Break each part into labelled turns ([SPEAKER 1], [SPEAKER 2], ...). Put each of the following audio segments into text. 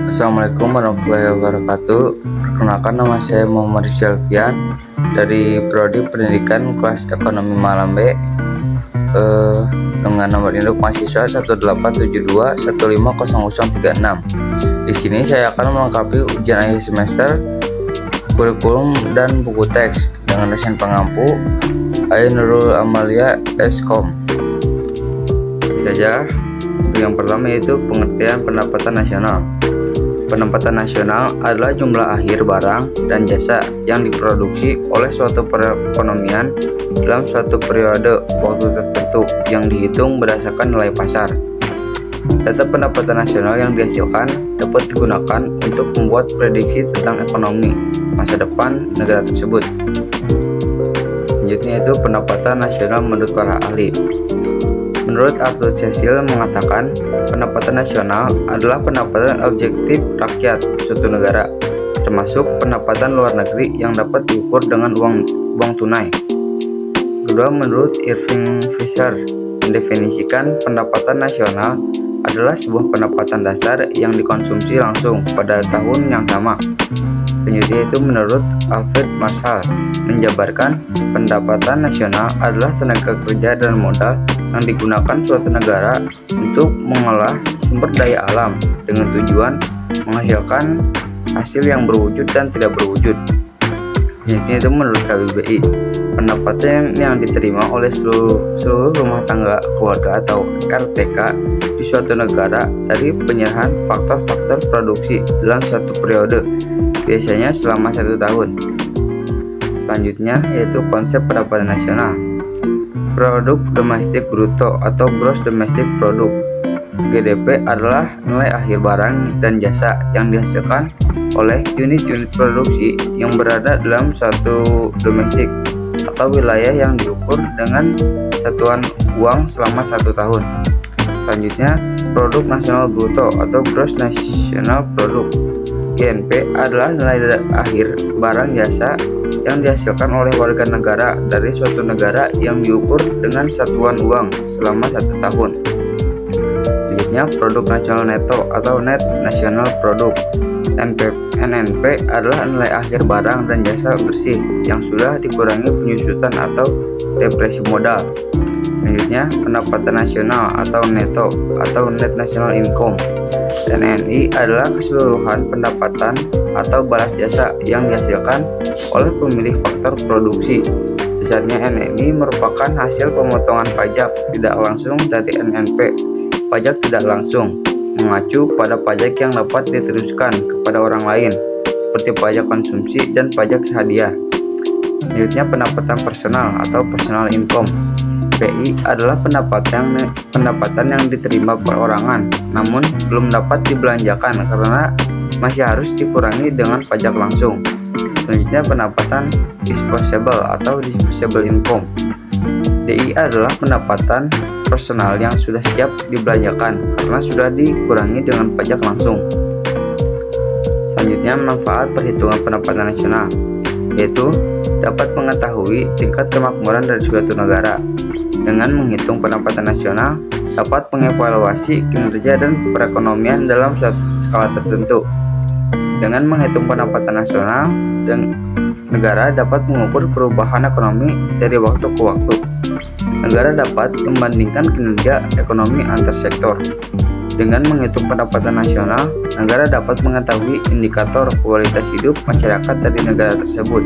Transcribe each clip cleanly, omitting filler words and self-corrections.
[SPEAKER 1] Assalamualaikum warahmatullahi wabarakatuh. Perkenalkan, nama saya Muhammad Rizalfian dari Prodi Pendidikan Kelas Ekonomi Malam B, dengan nomor induk mahasiswa 1872150036. Di sini saya akan melengkapi ujian akhir semester, kurikulum dan buku teks dengan dosen pengampu Ainurul Amalia Eskom. Saja untuk yang pertama yaitu pengertian pendapatan nasional. Pendapatan nasional adalah jumlah akhir barang dan jasa yang diproduksi oleh suatu perekonomian dalam suatu periode waktu tertentu yang dihitung berdasarkan nilai pasar. Data pendapatan nasional yang dihasilkan dapat digunakan untuk membuat prediksi tentang ekonomi masa depan negara tersebut. Selanjutnya itu pendapatan nasional menurut para ahli. Menurut Arthur Cecil mengatakan, pendapatan nasional adalah pendapatan objektif rakyat suatu negara, termasuk pendapatan luar negeri yang dapat diukur dengan uang tunai. Kedua, menurut Irving Fisher, mendefinisikan pendapatan nasional adalah sebuah pendapatan dasar yang dikonsumsi langsung pada tahun yang sama. Selanjutnya itu menurut Alfred Marshall, menjabarkan pendapatan nasional adalah tenaga kerja dan modal yang digunakan suatu negara untuk mengolah sumber daya alam dengan tujuan menghasilkan hasil yang berwujud dan tidak berwujud. Selanjutnya itu menurut KBBI, pendapatan yang diterima oleh seluruh rumah tangga keluarga atau RTK di suatu negara dari penyerahan faktor-faktor produksi dalam satu periode, biasanya selama 1 tahun. Selanjutnya yaitu konsep pendapatan nasional. Produk domestik bruto atau gross domestic product (GDP) adalah nilai akhir barang dan jasa yang dihasilkan oleh unit-unit produksi yang berada dalam suatu domestik atau wilayah yang diukur dengan satuan uang selama 1 tahun. Selanjutnya, produk nasional bruto atau gross national product (GNP) adalah nilai akhir barang jasa yang dihasilkan oleh warga negara dari suatu negara yang diukur dengan satuan uang selama 1 tahun. Selanjutnya, produk nasional neto atau net national product (NNP) adalah nilai akhir barang dan jasa bersih yang sudah dikurangi penyusutan atau depresi modal. Selanjutnya, pendapatan nasional atau neto atau net national income (NNI) adalah keseluruhan pendapatan atau balas jasa yang dihasilkan oleh pemilik faktor produksi. Besarnya NNI merupakan hasil pemotongan pajak tidak langsung dari NNP. Pajak tidak langsung mengacu pada pajak yang dapat diteruskan kepada orang lain, seperti pajak konsumsi dan pajak hadiah. Selanjutnya, pendapatan personal atau personal income (PI) adalah pendapatan yang diterima perorangan namun belum dapat dibelanjakan karena masih harus dikurangi dengan pajak langsung. Selanjutnya, pendapatan disposable atau disposable income (DI) adalah pendapatan personal yang sudah siap dibelanjakan karena sudah dikurangi dengan pajak langsung. Selanjutnya, manfaat perhitungan pendapatan nasional, yaitu dapat mengetahui tingkat kemakmuran dari suatu negara. Dengan menghitung pendapatan nasional, dapat mengevaluasi kinerja dan perekonomian dalam suatu skala tertentu. Dengan menghitung pendapatan nasional, negara dapat mengukur perubahan ekonomi dari waktu ke waktu. Negara dapat membandingkan kinerja ekonomi antar sektor. Dengan menghitung pendapatan nasional, negara dapat mengetahui indikator kualitas hidup masyarakat dari negara tersebut.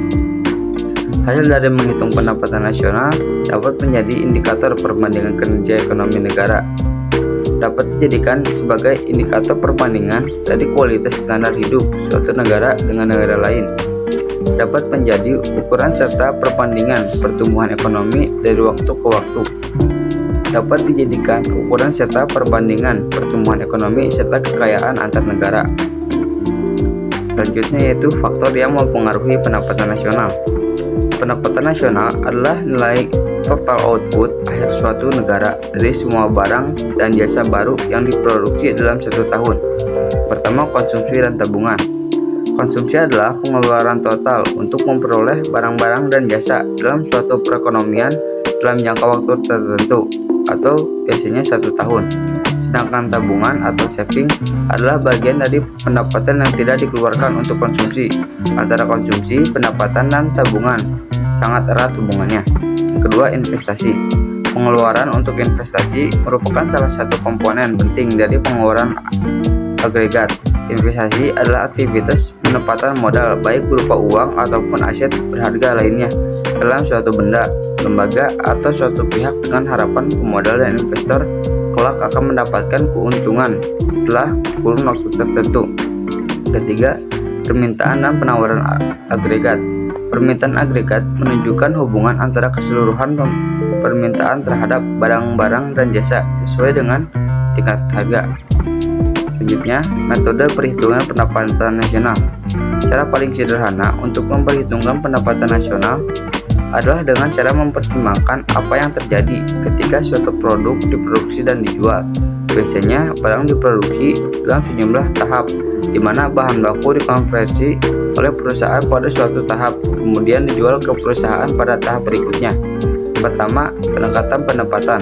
[SPEAKER 1] Hasil dari menghitung pendapatan nasional dapat menjadi indikator perbandingan kinerja ekonomi negara. Dapat dijadikan sebagai indikator perbandingan dari kualitas standar hidup suatu negara dengan negara lain. Dapat menjadi ukuran serta perbandingan pertumbuhan ekonomi dari waktu ke waktu. Dapat dijadikan ukuran serta perbandingan pertumbuhan ekonomi serta kekayaan antar negara. Selanjutnya yaitu faktor yang mempengaruhi pendapatan nasional. Pendapatan nasional adalah nilai total output akhir suatu negara dari semua barang dan jasa baru yang diproduksi dalam 1 tahun. Pertama, konsumsi dan tabungan. Konsumsi adalah pengeluaran total untuk memperoleh barang-barang dan jasa dalam suatu perekonomian dalam jangka waktu tertentu atau biasanya 1 tahun. sedangkan tabungan atau saving adalah bagian dari pendapatan yang tidak dikeluarkan untuk konsumsi. Antara konsumsi, pendapatan, dan tabungan sangat erat hubungannya. Yang kedua, investasi. Pengeluaran untuk investasi merupakan salah satu komponen penting dari pengeluaran agregat. Investasi adalah aktivitas penempatan modal baik berupa uang ataupun aset berharga lainnya dalam suatu benda, lembaga, atau suatu pihak dengan harapan pemodal dan investor kelak akan mendapatkan keuntungan setelah kurun waktu tertentu. Ketiga, permintaan dan penawaran agregat. Permintaan agregat menunjukkan hubungan antara keseluruhan permintaan terhadap barang-barang dan jasa sesuai dengan tingkat harga. Selanjutnya, metode perhitungan pendapatan nasional. Cara paling sederhana untuk memperhitungkan pendapatan nasional adalah dengan cara mempertimbangkan apa yang terjadi ketika suatu produk diproduksi dan dijual. Biasanya, barang diproduksi dalam sejumlah tahap, di mana bahan baku dikonversi oleh perusahaan pada suatu tahap, kemudian dijual ke perusahaan pada tahap berikutnya. Pertama, pendekatan pendapatan.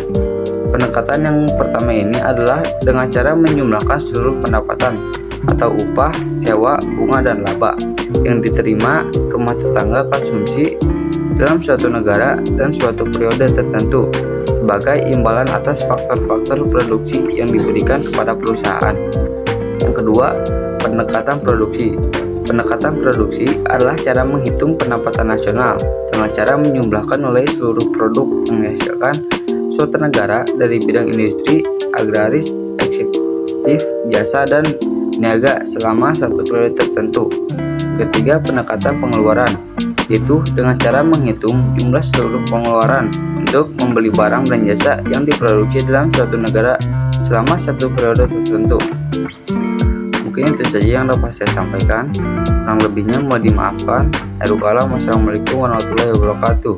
[SPEAKER 1] Pendekatan yang pertama ini adalah dengan cara menjumlahkan seluruh pendapatan atau upah, sewa, bunga, dan laba yang diterima rumah tetangga konsumsi dalam suatu negara dan suatu periode tertentu sebagai imbalan atas faktor-faktor produksi yang diberikan kepada perusahaan. Yang kedua, pendekatan produksi. Pendekatan produksi adalah cara menghitung pendapatan nasional dengan cara menjumlahkan nilai seluruh produk yang dihasilkan suatu negara dari bidang industri, agraris, eksekutif, jasa, dan niaga selama satu periode tertentu. Ketiga, pendekatan pengeluaran, yaitu dengan cara menghitung jumlah seluruh pengeluaran untuk membeli barang dan jasa yang diproduksi dalam suatu negara selama satu periode tertentu. Mungkin itu saja yang dapat saya sampaikan. Kurang lebihnya mohon dimaafkan. Wassalamualaikum warahmatullahi wabarakatuh.